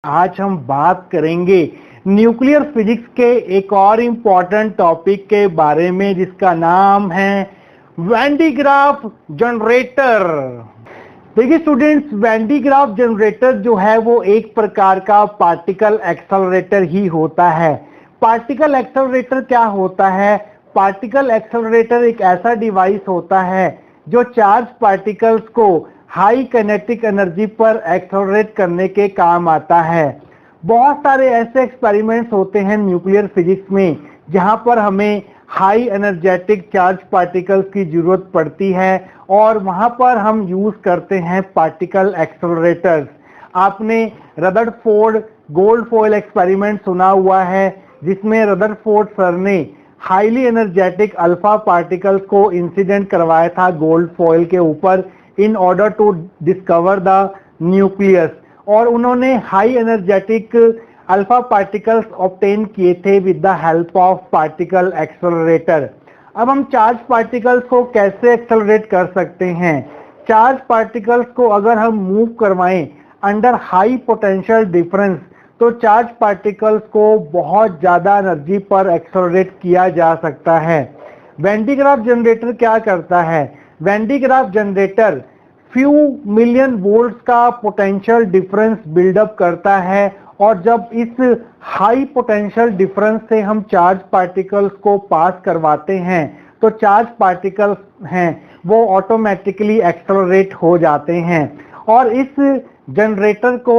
आज हम बात करेंगे न्यूक्लियर फिजिक्स के एक और इम्पॉर्टेंट टॉपिक के बारे में जिसका नाम है वैन डी ग्राफ जनरेटर। देखिए students, Van de Graaff generator जो है वो एक प्रकार का पार्टिकल एक्सेलरेटर ही होता है। पार्टिकल एक्सेलरेटर क्या होता है? पार्टिकल एक्सेलरेटर एक ऐसा डिवाइस होता है जो चार्ज पार्टिकल्स को हाई काइनेटिक एनर्जी पर एक्सेलरेट करने के काम आता है। बहुत सारे ऐसे एक्सपेरिमेंट्स होते हैं न्यूक्लियर फिजिक्स में जहां पर हमें हाई एनर्जेटिक चार्ज पार्टिकल्स की जरूरत पड़ती है और वहां पर हम यूज करते हैं पार्टिकल एक्सेलरेटर्स। आपने रदरफोर्ड गोल्ड फॉयल एक्सपेरिमेंट सुना हुआ है जिसमें रदरफोर्ड सर ने हाईली एनर्जेटिक अल्फा पार्टिकल्स को इंसिडेंट करवाया था गोल्ड फॉयल के ऊपर in order to discover the nucleus, और उन्होंने high energetic alpha particles obtain किए थे with the help of particle accelerator. अब हम चार्ज पार्टिकल्स को कैसे एक्सेलरेट कर सकते हैं? चार्ज पार्टिकल्स को अगर हम मूव करवाएं अंडर हाई पोटेंशियल डिफरेंस तो चार्ज पार्टिकल्स को बहुत ज्यादा एनर्जी पर एक्सेलरेट किया जा सकता है। वैन डी ग्राफ जनरेटर क्या करता है? Van de Graaff generator few million volts का पोटेंशियल डिफरेंस बिल्डअप करता है और जब इस हाई पोटेंशियल डिफरेंस से हम चार्ज पार्टिकल्स को पास करवाते हैं तो चार्ज पार्टिकल्स हैं वो ऑटोमेटिकली एक्सेलरेट हो जाते हैं। और इस जनरेटर को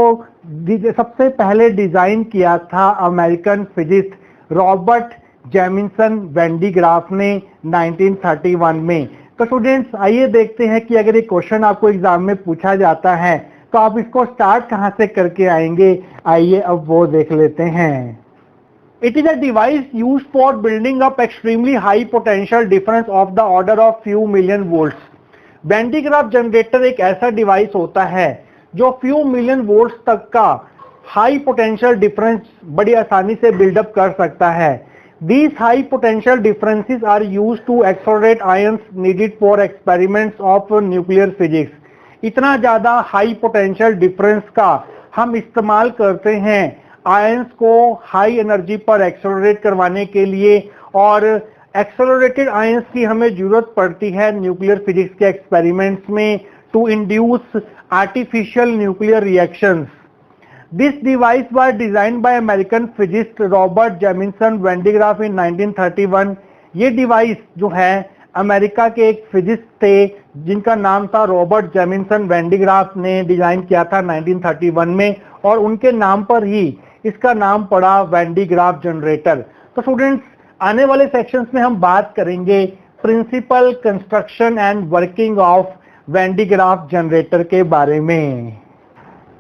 सबसे पहले डिजाइन किया था American physicist Robert Jemison Van de Graaff ने 1931 में। तो स्टूडेंट्स आइए देखते हैं कि अगर ये क्वेश्चन आपको एग्जाम में पूछा जाता है तो आप इसको स्टार्ट कहां से करके आएंगे। आइए अब वो देख लेते हैं। It is a device used for building up extremely high potential difference of the order of few million volts. Van de Graaff generator एक ऐसा डिवाइस होता है जो फ्यू मिलियन वोल्ट्स तक का हाई पोटेंशियल डिफरेंस बड़ी आसानी से बिल्डअप कर सकता है। These high potential differences are used to accelerate ions needed for experiments of nuclear physics. इतना ज्यादा हाई पोटेंशियल डिफरेंस का हम इस्तेमाल करते हैं आयंस को हाई एनर्जी पर एक्सेलरेट करवाने के लिए, और एक्सेलरेटेड आयंस की हमें जरूरत पड़ती है न्यूक्लियर फिजिक्स के एक्सपेरिमेंट्स में to induce artificial nuclear reactions. This device was designed by American physicist Robert Jemison Van de Graaff in 1931। ये डिवाइस जो है अमेरिका के एक फिजिस्ट थे जिनका नाम था Robert Jemison Van de Graaff ने डिजाइन किया था 1931 में, और उनके नाम पर ही इसका नाम पड़ा वैन डी ग्राफ जनरेटर। तो स्टूडेंट्स आने वाले सेक्शंस में हम बात करेंगे principle, construction and working of Van de Graaff generator के बारे में।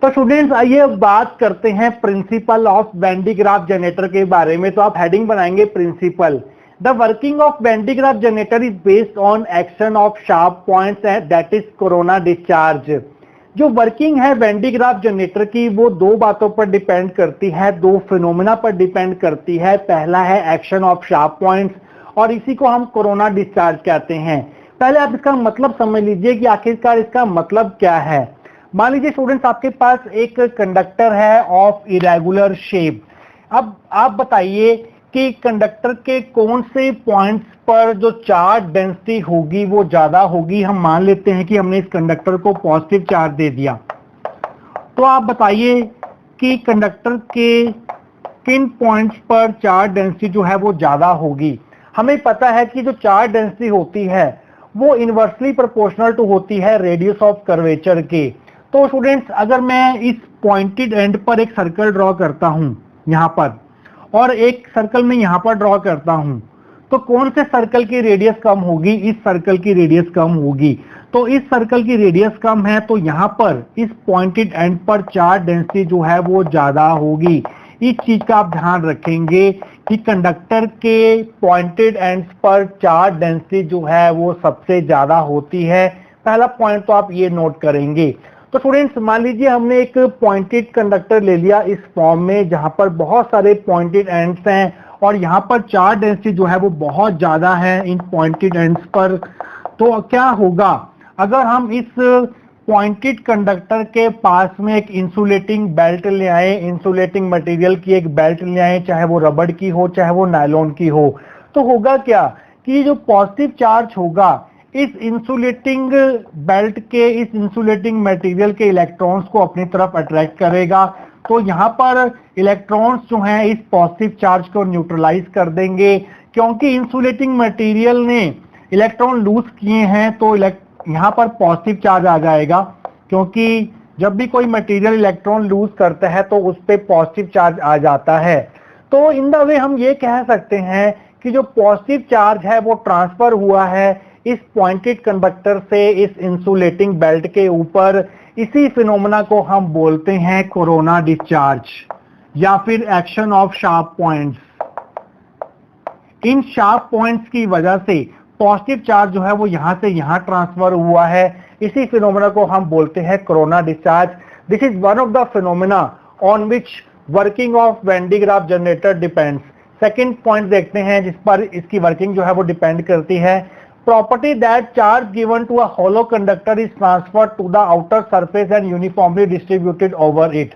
तो स्टूडेंट्स आइए अब बात करते हैं principle of Van de Graaff generator के बारे में। तो आप हेडिंग बनाएंगे principle. The working of Van de Graaff generator is based on action of sharp points that is corona discharge. जो वर्किंग है वैन डी ग्राफ जनरेटर की वो दो बातों पर डिपेंड करती है, दो फिनोमेना पर डिपेंड करती है। पहला है एक्शन ऑफ शार्प पॉइंट्स और इसी को हम कोरोना डिस्चार्ज कहते हैं। पहले आप इसका मतलब समझ लीजिए कि आखिरकार इसका मतलब क्या है। मान लीजिए स्टूडेंट्स आपके पास एक कंडक्टर है ऑफ इरेगुलर शेप। अब आप बताइए कि कंडक्टर के कौन से पॉइंट्स पर जो चार्ज डेंसिटी होगी वो ज्यादा होगी। हम मान लेते हैं कि हमने इस कंडक्टर को पॉजिटिव चार्ज दे दिया, तो आप बताइए कि कंडक्टर के किन पॉइंट्स पर चार्ज डेंसिटी जो है वो ज्यादा होगी। हमें पता है कि जो चार्ज डेंसिटी होती है वो इनवर्सली प्रोपोर्शनल टू होती है रेडियस ऑफ कर्वेचर के। तो स्टूडेंट्स अगर मैं इस पॉइंटेड एंड पर एक सर्कल ड्रॉ करता हूं यहां पर, और एक सर्कल में यहां पर ड्रॉ करता हूं, तो कौन से सर्कल की रेडियस कम होगी? इस सर्कल की रेडियस कम होगी। तो इस सर्कल की रेडियस कम है तो यहां पर इस पॉइंटेड एंड पर चार्ज डेंसिटी जो है वो ज्यादा होगी। इस चीज का आप ध्यान रखेंगे कि कंडक्टर के पॉइंटेड एंड्स पर चार्ज डेंसिटी जो है वो सबसे ज्यादा होती है। पहला पॉइंट तो आप ये नोट करेंगे। तो स्टूडेंट्स मान लीजिए हमने एक पॉइंटेड कंडक्टर ले लिया इस फॉर्म में जहां पर बहुत सारे पॉइंटेड एंड्स हैं और यहां पर चार्ज डेंसिटी जो है वो बहुत ज्यादा है इन पॉइंटेड एंड्स पर। तो क्या होगा अगर हम इस पॉइंटेड कंडक्टर के पास में एक इंसुलेटिंग बेल्ट ले आए, इंसुलेटिंग मटेरियल की एक बेल्ट ले आए, चाहे वो रबड़ की हो चाहे वो नायलॉन की हो, तो होगा क्या कि जो पॉजिटिव चार्ज होगा इस इंसुलेटिंग बेल्ट के, इस इंसुलेटिंग मटेरियल के इलेक्ट्रॉन्स को अपनी तरफ अट्रैक्ट करेगा। तो यहाँ पर इलेक्ट्रॉन्स जो हैं इस पॉजिटिव चार्ज को न्यूट्रलाइज कर देंगे, क्योंकि इंसुलेटिंग मटेरियल ने इलेक्ट्रॉन लूज किए हैं तो यहाँ पर पॉजिटिव चार्ज आ जाएगा, क्योंकि जब भी कोई मटेरियल इलेक्ट्रॉन लूज करता है तो उस पे पॉजिटिव चार्ज आ जाता है। तो इन द वे हम ये कह सकते हैं कि जो पॉजिटिव चार्ज है वो ट्रांसफर हुआ है इस पॉइंटेड कंडक्टर से इस इंसुलेटिंग बेल्ट के ऊपर। इसी फिनोमेना को हम बोलते हैं कोरोना डिस्चार्ज या फिर action of sharp points. In sharp points की वजह से पॉजिटिव चार्ज जो है वो यहां से यहां ट्रांसफर हुआ है, इसी फिनोमेना को हम बोलते हैं corona discharge. This is one of the phenomena on which working of when D Graaff generator depends. Second point देखते हैं जिस पर इसकी वर्किंग जो है वो डिपेंड करती है। Property that charge given to a hollow conductor is transferred to the outer surface and uniformly distributed over it.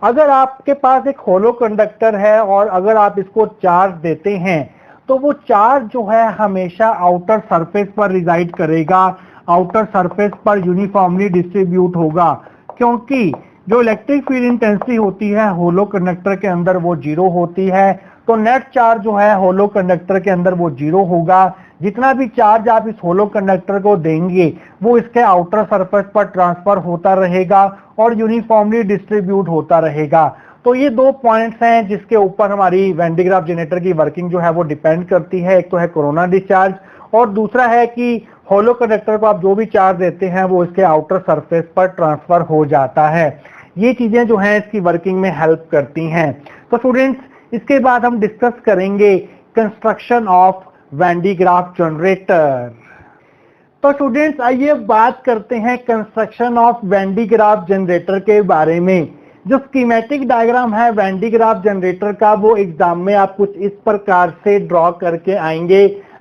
अगर आपके पास एक होलो कंडक्टर है और अगर आप इसको चार्ज देते हैं तो वो चार्ज जो है हमेशा आउटर सरफेस पर रिजाइड करेगा, आउटर सरफेस पर यूनिफॉर्मली डिस्ट्रीब्यूट होगा, क्योंकि जो इलेक्ट्रिक फील्ड इंटेंसिटी होती है होलो कंडक्टर के अंदर वो 0 होती है। तो नेट चार्ज जो है होलो कंडक्टर के अंदर वो 0 होगा। जितना भी चार्ज आप इस होलो कंडक्टर को देंगे वो इसके आउटर सरफेस पर ट्रांसफर होता रहेगा और यूनिफॉर्मली डिस्ट्रीब्यूट होता रहेगा। तो ये दो पॉइंट्स हैं जिसके ऊपर हमारी वेन डी ग्राफ जनरेटर की वर्किंग जो है वो डिपेंड करती है। एक तो है कोरोना डिस्चार्ज और दूसरा है कि होलो कंडक्टर को आप जो भी चार्ज देते हैं वो इसके आउटर सरफेस पर ट्रांसफर हो जाता है। ये चीजें जो हैं इसकी वर्किंग में हेल्प करती हैं। तो स्टूडेंट्स, इसके बाद हम डिस्कस करेंगे construction of when D Graaff generator. तो स्टूडेंट्स, आइए बात करते हैं construction of when D Graaff generator के बारे में। जो स्कीमेटिक डायग्राम है वेन डी ग्राफ जनरेटर का वो एग्जाम में आप कुछ इस प्रकार से ड्रॉ करके आएंगे।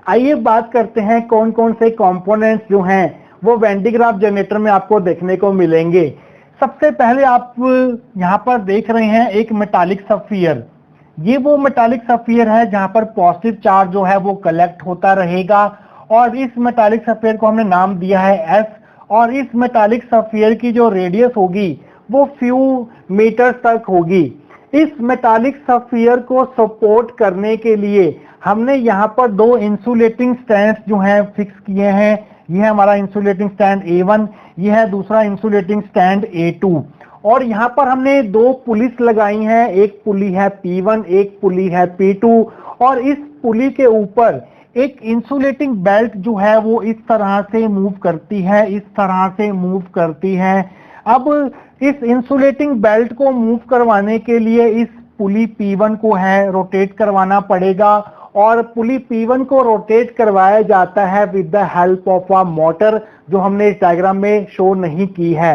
आइए बात करते हैं कौन कौन से कंपोनेंट्स जो हैं वो वेन डी ग्राफ जनरेटर में आपको देखने को मिलेंगे। सबसे पहले आप यहाँ पर देख रहे हैं एक मेटालिक सफियर। ये वो मेटालिक सफियर है जहां पर पॉजिटिव चार्ज जो है वो कलेक्ट होता रहेगा और इस मेटालिक सफियर को हमने नाम दिया है एस। और इस मेटालिक सफियर की जो रेडियस होगी वो फ्यू मीटर तक होगी। इस मेटालिक सफियर को सपोर्ट करने के लिए हमने यहाँ पर दो इंसुलेटिंग स्टैंड जो हैं फिक्स किए हैं। यह है हमारा इंसुलेटिंग स्टैंड A1, यह है दूसरा इंसुलेटिंग स्टैंड A2। और यहाँ पर हमने दो पुलिस लगाई हैं, एक पुली है P1, एक पुली है P2। और इस पुली के ऊपर एक इंसुलेटिंग बेल्ट जो है वो इस तरह से मूव करती है, इस तरह से मूव करती है। अब इस इंसुलेटिंग बेल्ट को मूव करवाने के लिए इस पुली P1 को है रोटेट करवाना पड़ेगा और पुली P1 को रोटेट करवाया जाता है with the help of a motor, जो हमने इस डायग्राम में शो नहीं की है।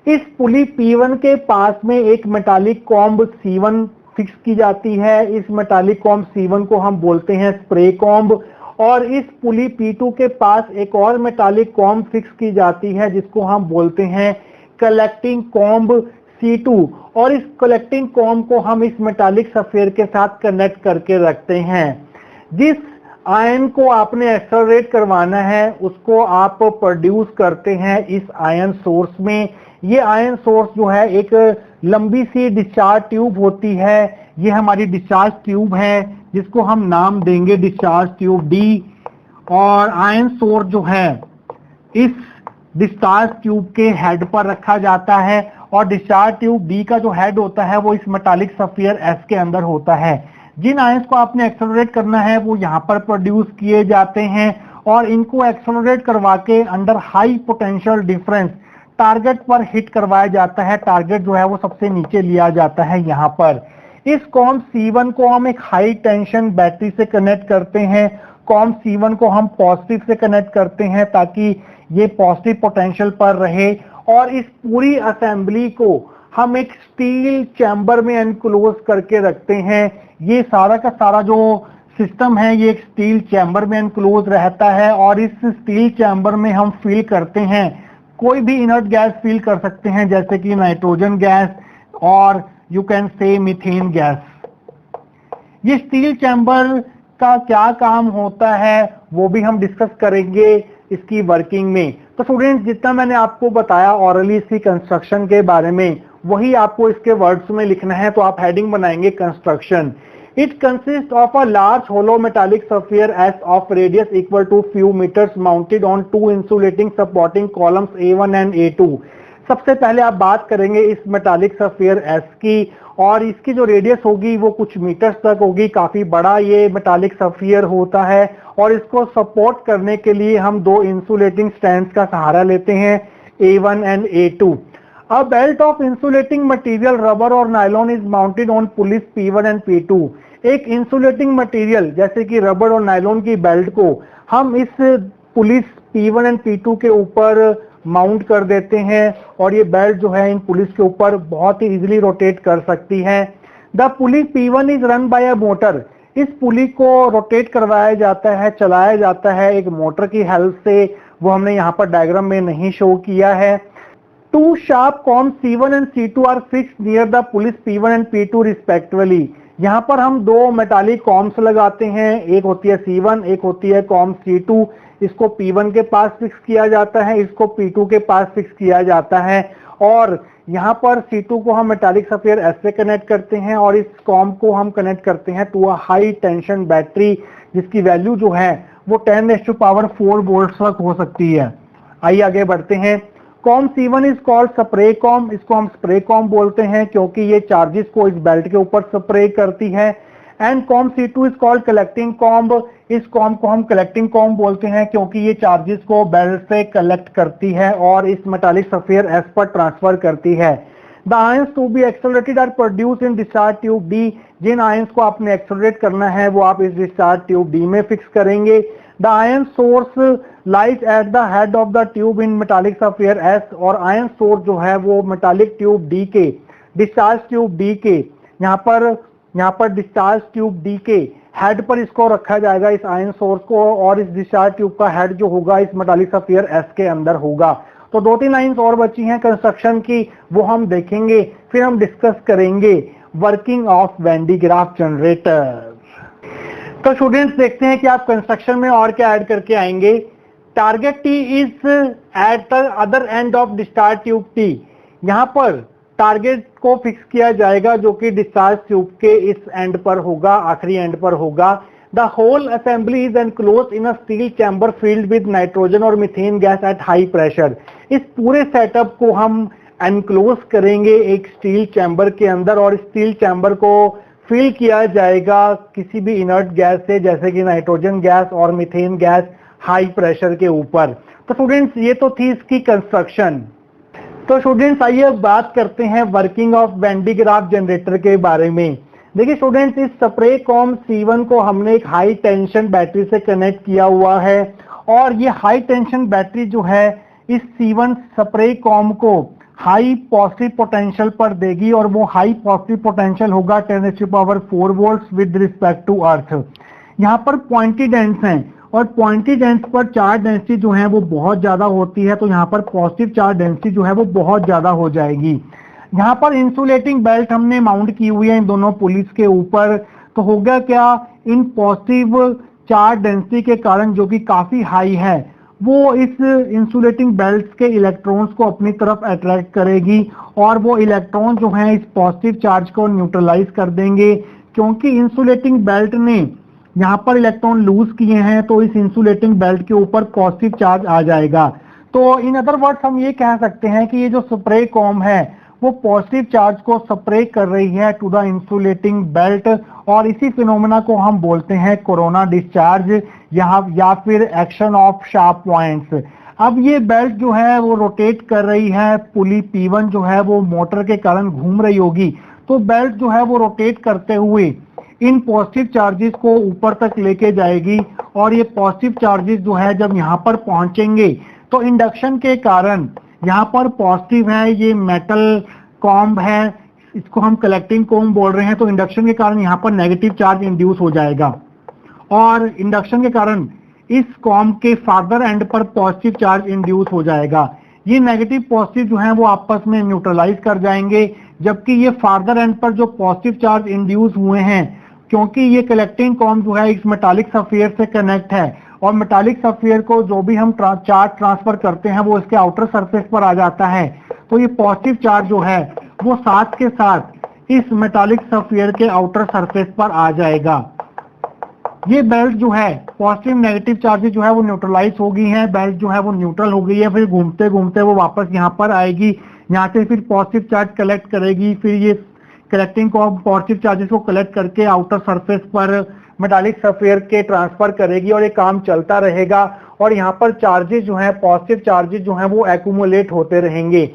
इस पुली P1 के पास में एक मेटालिक कॉम्ब C1 फिक्स की जाती है। इस मेटालिक कॉम्ब C1 को हम बोलते हैं स्प्रे कॉम्ब। और इस पुली P2 के पास एक और मेटालिक कॉम्ब फिक्स की जाती है जिसको हम बोलते हैं कलेक्टिंग कॉम्ब C2। और इस कलेक्टिंग कॉम्ब को हम इस मेटालिक सफियर के साथ कनेक्ट करके रखते हैं। जिस आयन को आपने एक्सेलरेट करवाना है उसको आप प्रोड्यूस करते हैं इस आयन सोर्स में। ये आयन सोर्स जो है एक लंबी सी डिस्चार्ज ट्यूब होती है। ये हमारी डिस्चार्ज ट्यूब है जिसको हम नाम देंगे डिस्चार्ज ट्यूब D। और आयन सोर्स जो है इस डिस्चार्ज ट्यूब के हेड पर रखा जाता है और डिस्चार्ज ट्यूब D का जो हेड होता है वो इस मेटालिक सफियर S के अंदर होता है। जिन आयंस को आपने एक्सेलरेट करना है वो यहाँ पर प्रोड्यूस किए जाते हैं और इनको एक्सेलरेट करवा के under high potential difference target पर हिट करवाया जाता है। टारगेट जो है वो सबसे नीचे लिया जाता है यहाँ पर। इस कॉम्ब C1 को हम एक हाई टेंशन बैटरी से कनेक्ट करते हैं। कॉम्ब C1 को हम पॉजिटिव से कनेक्ट करते हैं ताकि ये पॉजिटिव पोटेंशियल पर रहे। और इस पूरी असेंबली को हम एक स्टील चैम्बर में एनक्लोज करके रखते हैं। ये सारा का सारा जो सिस्टम है ये एक स्टील चैम्बर में एनक्लोज रहता है और इस स्टील चैम्बर में हम फिल करते हैं कोई भी इनर्ट गैस फील कर सकते हैं, जैसे कि नाइट्रोजन गैस और you can say methane gas. ये स्टील चैम्बर का क्या काम होता है वो भी हम डिस्कस करेंगे इसकी वर्किंग में। तो स्टूडेंट्स, जितना मैंने आपको बताया ऑरली इसकी कंस्ट्रक्शन के बारे में, वही आपको इसके वर्ड्स में लिखना है। तो आप हेडिंग बनाएंगे construction. It consist of a large hollow metallic sphere S of radius equal to few metres mounted on two insulating supporting columns A1 and A2। सबसे पहले आप बात करेंगे इस मेटालिक स्फीयर एस की, और इसकी जो रेडियस होगी वो कुछ मीटर्स तक होगी। काफी बड़ा ये मेटालिक स्फीयर होता है, और इसको सपोर्ट करने के लिए हम दो इंसुलेटिंग स्टैंड्स का सहारा लेते हैं, A1 and A2। A belt of insulating material rubber और nylon is mounted on pulleys P1 and P2। एक इंसुलेटिंग मटेरियल जैसे कि रबर और नायलॉन की बेल्ट को हम इस पुलिस P1 एंड P2 के ऊपर माउंट कर देते हैं, और ये बेल्ट जो है इन पुलिस के ऊपर बहुत ही इजीली रोटेट कर सकती है। The pulley P1 is run by a motor. इस पुली को रोटेट करवाया जाता है, चलाया जाता है एक मोटर की हेल्प से। वो हमने यहाँ पर डायग्राम में नहीं शो किया है। Two sharp combs C1 and C2 are fixed near the police P1 and P2 respectively। यहाँ पर हम दो मेटालिक कॉम्स लगाते हैं, एक होती है C1, एक होती है कॉम C2। इसको P1 के पास फिक्स किया जाता है, इसको P2 के पास फिक्स किया जाता है, और यहाँ पर C2 को हम मेटालिक स्फीयर S से कनेक्ट करते हैं, और इस कॉम को हम कनेक्ट करते हैं to a high tension battery, जिसकी वैल्यू जो है वो 10⁴ वोल्ट तक हो सकती है। आइए आगे बढ़ते हैं। Com C1 is called spray com. इसको हम स्प्रे कॉम बोलते हैं क्योंकि ये चार्जेस को इस बेल्ट के ऊपर स्प्रे करती है। And com C2 is called collecting comb. इस कॉम को हम कलेक्टिंग कॉम बोलते हैं क्योंकि ये चार्जेस को बेल्ट से कलेक्ट करती है और इस मेटालिक स्फीयर S पर ट्रांसफर करती है। The ions to be accelerated are produce in discharge tube D। जिन आयंस को आपने एक्सेलरेट करना है वो आप इस डिस्चार्ज ट्यूब D में फिक्स करेंगे। The ion source lies at the head of the tube in metallic sphere S। और आयन सोर्स जो है वो मेटालिक ट्यूब D के, डिस्चार्ज ट्यूब D के यहाँ पर डिस्चार्ज ट्यूब D के हेड पर इसको रखा जाएगा, इस आयन सोर्स को, और इस डिस्चार्ज ट्यूब का हेड जो होगा इस मेटालिक स्फीयर S के अंदर होगा। तो 2-3 लाइंस और बची हैं कंस्ट्रक्शन की, वो हम देखेंगे, फिर हम डिस्कस करेंगे working of Van de Graaff generator. तो स्टूडेंट्स, देखते हैं कि आप कंस्ट्रक्शन में और क्या ऐड करके आएंगे। Target T is at the other end of discharge tube T। यहाँ पर टारगेट को फिक्स किया जाएगा जो कि डिस्चार्ज ट्यूब के इस एंड पर होगा, आखिरी एंड पर होगा। The whole assembly is enclosed in a steel chamber filled with nitrogen और methane gas at high pressure. इस पूरे सेटअप को हम एनक्लोज करेंगे एक स्टील चैम्बर के अंदर, और स्टील चैम्बर को फिल किया जाएगा किसी भी इनर्ट गैस से, जैसे कि नाइट्रोजन गैस और मीथेन गैस हाई प्रेशर के ऊपर। तो स्टूडेंट्स, ये तो थी इसकी कंस्ट्रक्शन। तो स्टूडेंट्स, आइए अब बात करते हैं working of Van de Graaff generator के बारे में। देखिए स्टूडेंट्स, इस स्प्रे कॉम C1 को हमने एक हाई टेंशन बैटरी से कनेक्ट किया हुआ है, और ये हाई टेंशन बैटरी जो है इस C1 स्प्रे कॉम को हाई पॉजिटिव पोटेंशियल पर देगी, और वो हाई पॉजिटिव पोटेंशियल होगा 10⁴ volts with respect to earth. यहाँ पर पॉइंटेड एंड्स हैं, और पॉइंटेड एंड्स पर चार्ज डेंसिटी जो है वो बहुत ज्यादा होती है, तो यहाँ पर पॉजिटिव चार्ज डेंसिटी जो है वो बहुत ज्यादा हो जाएगी। यहाँ पर इंसुलेटिंग बेल्ट हमने माउंट की हुई है इन दोनों पुलिस के ऊपर। तो होगा क्या, इन पॉजिटिव चार्ज डेंसिटी के कारण जो कि काफी हाई है, वो इस इंसुलेटिंग बेल्ट के इलेक्ट्रॉन्स को अपनी तरफ अट्रैक्ट करेगी, और वो इलेक्ट्रॉन जो हैं इस पॉजिटिव चार्ज को न्यूट्रलाइज कर देंगे। क्योंकि इंसुलेटिंग बेल्ट ने यहाँ पर इलेक्ट्रॉन लूज किए हैं, तो इस इंसुलेटिंग बेल्ट के ऊपर पॉजिटिव चार्ज आ जाएगा। तो इन अदर वर्ड्स हम ये कह सकते हैं कि ये जो स्प्रे कॉम है वो पॉजिटिव चार्ज को स्प्रे कर रही है टू द इंसुलेटिंग बेल्ट, और इसी फिनोमेना को हम बोलते हैं कोरोना डिस्चार्ज या फिर एक्शन ऑफ शार्प पॉइंट्स। अब ये बेल्ट जो है वो रोटेट कर रही है, पुली P1 जो है वो मोटर के कारण घूम रही होगी, तो बेल्ट जो है वो रोटेट करते हुए इन पॉजिटिव चार्जेस को ऊपर तक लेके जाएगी, और ये पॉजिटिव चार्जेस जो है जब यहाँ पर पहुंचेंगे तो इंडक्शन के कारण यहाँ पर पॉजिटिव है, ये मेटल कॉम्ब है, इसको हम कलेक्टिंग कॉम्ब बोल रहे हैं, तो इंडक्शन के कारण यहाँ पर नेगेटिव चार्ज इंड्यूस हो जाएगा, और इंडक्शन के कारण इस कॉम्ब के फार्दर एंड पर पॉजिटिव चार्ज इंड्यूस हो जाएगा। ये नेगेटिव पॉजिटिव जो है वो आपस में न्यूट्रलाइज कर जाएंगे, जबकि ये फार्दर एंड पर जो पॉजिटिव चार्ज इंड्यूस हुए हैं, क्योंकि ये कलेक्टिंग कॉम जो है इस मेटालिक सफियर से कनेक्ट है और मेटालिक सफियर को जो भी हम चार्ज ट्रांसफर करते हैं वो इसके आउटर सरफेस पर आ जाता है, तो ये पॉजिटिव चार्ज जो है वो साथ के साथ इस मेटालिक सफियर के आउटर सरफेस पर आ जाएगा। ये बेल्ट जो है पॉजिटिव नेगेटिव चार्जेस जो है वो न्यूट्रलाइज हो गई हैं, बेल्ट जो है वो न्यूट्रल हो गई है, फिर घूमते घूमते वो वापस यहाँ पर आएगी, यहाँ से फिर पॉजिटिव चार्ज कलेक्ट करेगी, फिर ये कलेक्टिंग को पॉजिटिव चार्जेस को कलेक्ट करके आउटर सरफेस पर मेटालिक सफियर के ट्रांसफर करेगी और ये काम चलता रहेगा और यहाँ पर चार्जेस जो है पॉजिटिव चार्जेस जो है वो एक्यूमुलेट होते रहेंगे।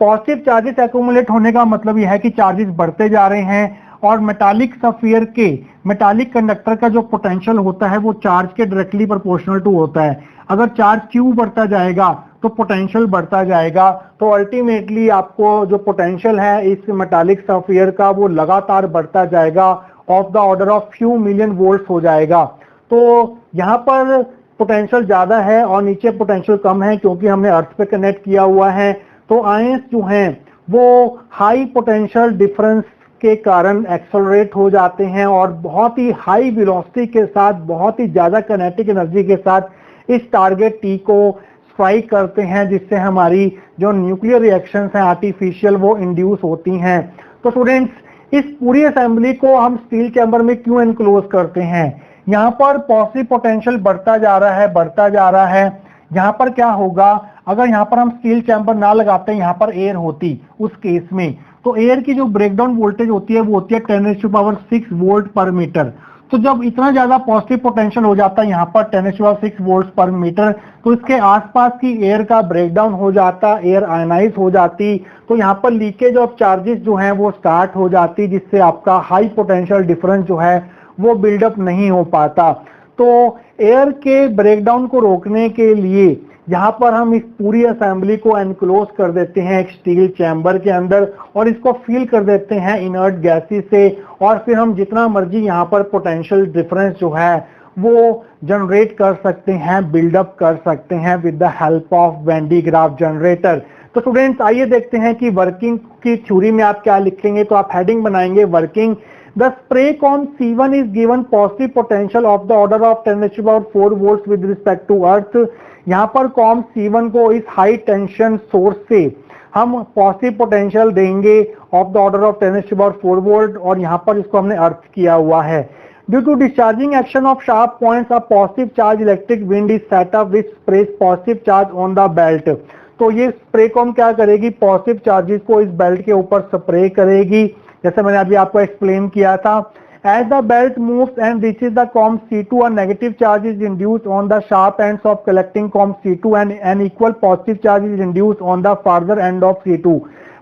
पॉजिटिव चार्जेस एक्यूमुलेट होने का मतलब यह है कि चार्जेस बढ़ते जा रहे हैं और मेटालिक सफियर के मेटालिक कंडक्टर का जो पोटेंशियल होता है वो चार्ज के डायरेक्टली प्रोपोर्शनल टू होता है। अगर चार्ज क्यू बढ़ता जाएगा तो पोटेंशियल बढ़ता जाएगा, तो अल्टीमेटली आपको जो पोटेंशियल है इस मेटालिक सफियर का वो लगातार बढ़ता जाएगा, of the order of few million volts हो जाएगा। तो यहाँ पर पोटेंशियल ज्यादा है और नीचे पोटेंशियल कम है क्योंकि हमने अर्थ पे कनेक्ट किया हुआ है। तो आयंस जो हैं वो हाई पोटेंशियल डिफरेंस के कारण एक्सेलरेट हो जाते हैं और बहुत ही हाई वेलोसिटी के साथ, बहुत ही ज्यादा काइनेटिक एनर्जी के साथ इस टारगेट टी को स्ट्राइक करते हैं, जिससे हमारी जो न्यूक्लियर रिएक्शंस हैं आर्टिफिशियल वो इंड्यूस होती हैं। तो स्टूडेंट्स इस पूरी असेंबली को हम स्टील चैम्बर में क्यों एनक्लोज करते हैं? यहाँ पर पॉजिटिव पोटेंशियल बढ़ता जा रहा है, बढ़ता जा रहा है। यहाँ पर क्या होगा, अगर यहाँ पर हम स्टील चैम्बर ना लगाते, यहाँ पर एयर होती उस केस में, तो एयर की जो ब्रेकडाउन वोल्टेज होती है वो होती है 10⁻⁶ वोल्ट पर मीटर। तो जब इतना ज्यादा पॉजिटिव पोटेंशियल हो जाता है यहाँ पर 10⁻⁶ वोल्ट पर मीटर, तो इसके आसपास की एयर का ब्रेकडाउन हो जाता, एयर आयनाइज हो जाती, तो यहाँ पर लीकेज ऑफ चार्जेस जो है वो स्टार्ट हो जाती, जिससे आपका हाई पोटेंशियल डिफरेंस जो है वो बिल्डअप नहीं हो पाता। तो एयर के ब्रेकडाउन को रोकने के लिए यहाँ पर हम इस पूरी असेंबली को एनक्लोज कर देते हैं एक स्टील चैम्बर के अंदर और इसको फिल कर देते हैं इनर्ट गैसेस से, और फिर हम जितना मर्जी यहाँ पर पोटेंशियल डिफरेंस जो है वो जनरेट कर सकते हैं, बिल्डअप कर सकते हैं with the help of when D Graaff generator. तो स्टूडेंट्स आइए देखते हैं कि वर्किंग की थ्योरी में आप क्या लिखेंगे। तो आप हेडिंग बनाएंगे working. The spray cone C1 is given positive potential of the order of 10⁻⁴ volts with respect to earth। यहाँ पर कॉम C1 को इस हाई टेंशन सोर्स से हम पॉजिटिव पोटेंशियल देंगे of the order of 10⁻⁴ volt, और यहाँ पर इसको हमने अर्थ किया हुआ है। Due to discharging action of sharp points, a positive charge electric wind is set up which sprays positive charge on the belt. तो ये स्प्रे कॉम क्या करेगी, पॉजिटिव चार्जेस को इस बेल्ट के ऊपर स्प्रे करेगी, जैसे मैंने अभी आपको एक्सप्लेन किया था। As the belt moves and reaches the comb C2, a negative charge is induced on the sharp ends of collecting comb C2 and an equal positive charge is induced on the farther end of C2।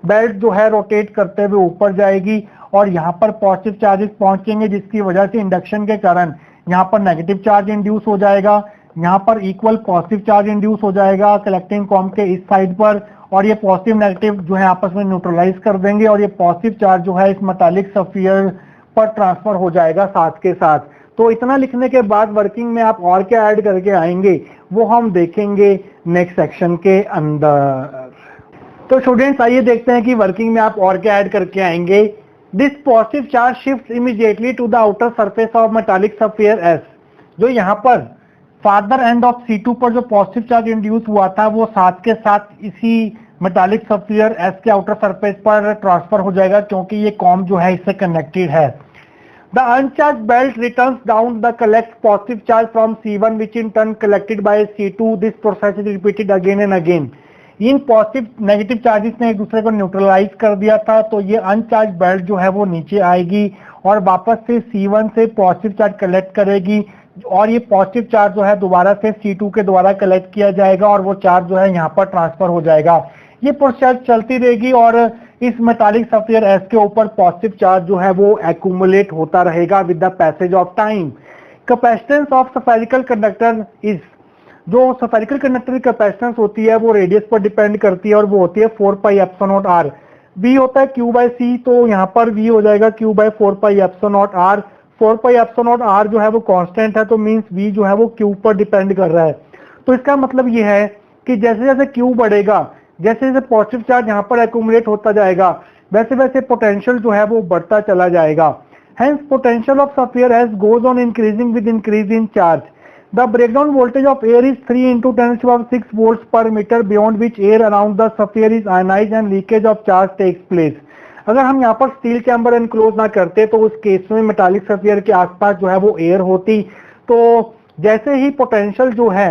Belt जो है rotate करते हुए ऊपर जाएगी और यहाँ पर positive charges पहुंचेंगे, जिसकी वजह से इंडक्शन के कारण यहाँ पर नेगेटिव चार्ज इंड्यूस हो जाएगा, यहाँ पर इक्वल पॉजिटिव चार्ज इंड्यूस हो जाएगा कलेक्टिंग कॉम्ब के इस साइड पर, और ये पॉजिटिव नेगेटिव जो है आपस में न्यूट्रलाइज कर देंगे और ये पॉजिटिव चार्ज जो है इस मेटालिक सफियर पर ट्रांसफर हो जाएगा साथ के साथ। तो इतना लिखने के बाद वर्किंग में आप और क्या ऐड करके आएंगे वो हम देखेंगे नेक्स्ट सेक्शन के अंदर। तो स्टूडेंट्स आइए देखते हैं कि वर्किंग में आप और क्या ऐड करके आएंगे। This positive charge shift immediately to the outer surface of metallic sphere S. जो यहाँ पर फार्दर एंड ऑफ C2 पर जो पॉजिटिव चार्ज इंड्यूस हुआ था वो साथ के साथ इसी मेटालिक सफियर एस के आउटर सरफेस पर ट्रांसफर हो जाएगा, क्योंकि ये कॉम जो है इससे कनेक्टेड है। The अनचार्ज belt returns down the collect positive charge from C1 which in turn collected by C2। This process is repeated again and again. In positive negative charges ने एक दूसरे को न्यूट्रलाइज कर दिया था, तो ये अनचार्ज बेल्ट जो है वो नीचे आएगी और वापस से C1 से पॉजिटिव चार्ज कलेक्ट करेगी, और ये पॉजिटिव चार्ज जो है दोबारा से C2 के द्वारा कलेक्ट किया जाएगा और वो चार्ज जो है यहाँ पर ट्रांसफर हो जाएगा। ये प्रोसेस चलती रहेगी और इस मेटालिक सफियर एस के ऊपर पॉजिटिव चार्ज जो है वो एक्यूमुलेट होता रहेगा with the passage of time. Capacitance of spherical conductor is, जो स्फेरिकल कंडक्टर की कैपेसिटेंस होती है वो रेडियस पर डिपेंड करती है और वो होती है 4πε0r। V होता है Q/c, तो यहाँ पर V हो जाएगा Q/4πε0r। 4πε0r जो है वो कांस्टेंट है, तो मींस V जो है वो Q पर डिपेंड कर रहा है। तो इसका मतलब ये है कि जैसे जैसे Q बढ़ेगा जैसे जैसे पॉजिटिव चार्ज यहाँ पर एक्यूमुलेट होता जाएगा वैसे वैसे पोटेंशियल जो है वो बढ़ता चला जाएगा। Hence potential of sphere has goes on increasing with increase in charge. The breakdown voltage of air is 3 into 10⁶ volts per meter, beyond which air around the sphere is ionized and leakage of charge takes place। अगर हम यहाँ पर steel chamber enclose ना करते तो उस case में metallic sphere के आसपास जो है वो एयर होती, तो जैसे ही पोटेंशियल जो है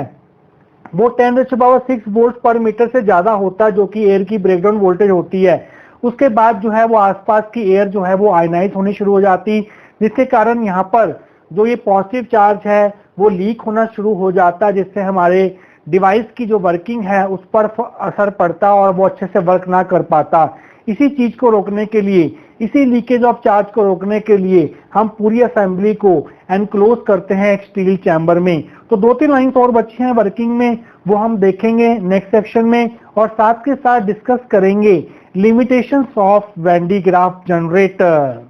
वो 10⁶ वोल्ट पर मीटर से ज्यादा होता जो कि एयर की ब्रेकडाउन वोल्टेज होती है, उसके बाद जो है वो आसपास की एयर जो है वो आयनाइज होनी शुरू हो जाती, जिसके कारण यहाँ पर जो ये पॉजिटिव चार्ज है वो लीक होना शुरू हो जाता, जिससे हमारे डिवाइस की जो वर्किंग है उस पर असर पड़ता और वो अच्छे से वर्क ना कर पाता। इसी चीज को रोकने के लिए, इसी लीकेज ऑफ चार्ज को रोकने के लिए हम पूरी असेंबली को एनक्लोज करते हैं एक स्टील चैम्बर में। तो 2-3 लाइन्स और बची हैं वर्किंग में, वो हम देखेंगे नेक्स्ट सेक्शन में, और साथ के साथ डिस्कस करेंगे limitations of Van de Graaff generator.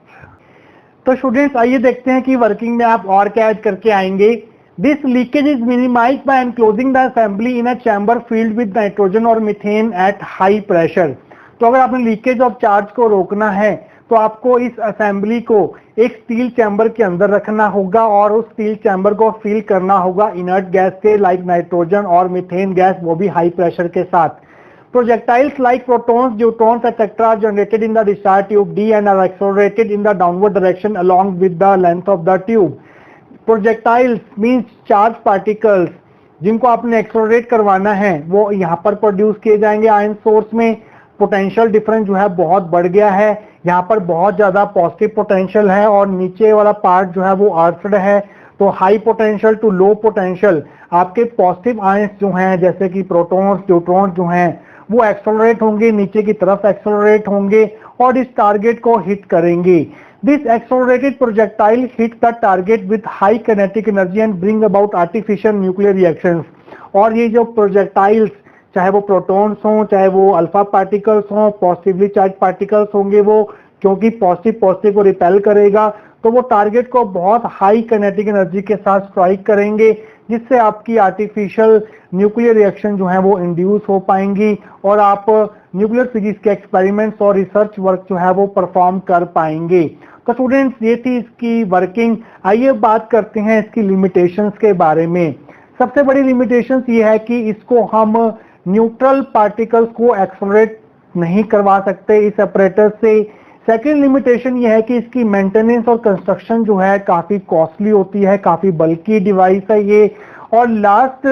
तो स्टूडेंट्स आइए देखते हैं कि वर्किंग में आप और क्या ऐड करके आएंगे। This leakage is minimized by enclosing the assembly in a chamber filled with nitrogen और मीथेन एट हाई प्रेशर। तो अगर आपने लीकेज ऑफ चार्ज को रोकना है तो आपको इस असेंबली को एक स्टील चैम्बर के अंदर रखना होगा और उस स्टील चैम्बर को फिल करना होगा इनर्ट गैस से, लाइक नाइट्रोजन और मीथेन गैस, वो भी हाई प्रेशर के साथ। Projectiles like protons, neutrons, etc. are generated in the discharge tube D and are accelerated in the downward direction along with the length of the tube. Projectiles means charged particles, जिनको आपने accelerate करवाना है वो यहाँ पर produce किए जाएंगे ion source में। पोटेंशियल डिफरेंस जो है बहुत बढ़ गया है, यहाँ पर बहुत ज्यादा पॉजिटिव पोटेंशियल है और नीचे वाला पार्ट जो है वो अर्थड है, तो high potential to low potential आपके पॉजिटिव आयंस जो हैं जैसे कि प्रोटॉन्स, न्यूट्रॉन्स जो हैं वो एक्सेलरेट होंगे, नीचे की तरफ एक्सेलरेट होंगे और इस टारगेट को हिट करेंगे। This accelerated projectile hit the target with high kinetic energy and bring about artificial nuclear reactions. और ये जो प्रोजेक्टाइल्स, चाहे वो प्रोटॉन्स हों, चाहे वो अल्फा पार्टिकल्स हों, पॉजिटिवली चार्ज पार्टिकल्स होंगे, वो क्योंकि पॉजिटिव को रिपेल करेगा तो वो टारगेट को बहुत हाई काइनेटिक एनर्जी के साथ स्ट्राइक करेंगे, जिससे आपकी आर्टिफिशियल न्यूक्लियर रिएक्शन जो है वो इंड्यूस हो पाएंगी और आप न्यूक्लियर फिजिक्स के एक्सपेरिमेंट्स और रिसर्च वर्क जो है वो परफॉर्म कर पाएंगे। तो स्टूडेंट्स ये थी इसकी वर्किंग। आइए बात करते हैं इसकी लिमिटेशंस के बारे में। सबसे बड़ी लिमिटेशंस ये है कि इसको हम न्यूट्रल पार्टिकल्स को एक्सेलरेट नहीं करवा सकते इस ऑपरेटर से। सेकेंड लिमिटेशन ये है कि इसकी मेंटेनेंस और कंस्ट्रक्शन जो है काफी कॉस्टली होती है, काफी बल्की डिवाइस है ये। और लास्ट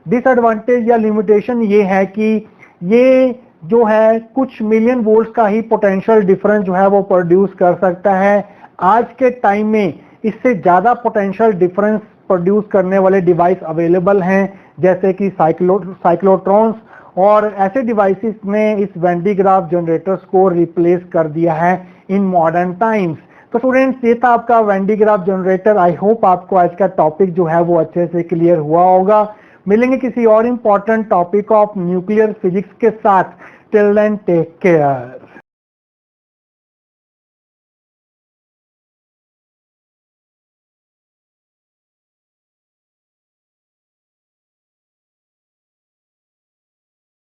डिसएडवांटेज या लिमिटेशन ये है कि ये जो है कुछ मिलियन वोल्ट्स का ही पोटेंशियल डिफरेंस जो है वो प्रोड्यूस कर सकता है। आज के टाइम में इससे ज्यादा पोटेंशियल डिफरेंस प्रोड्यूस करने वाले डिवाइस अवेलेबल हैं, जैसे कि साइक्लोट्रॉन्स, और ऐसे डिवाइसेस ने इस वैन डी ग्राफ जनरेटर्स को रिप्लेस कर दिया है इन मॉडर्न टाइम्स। तो स्टूडेंट्स ये था आपका Van de Graaff generator. I hope आपको आज का टॉपिक जो है वो अच्छे से क्लियर हुआ होगा। मिलेंगे किसी और important topic of nuclear physics के साथ। Till then take care.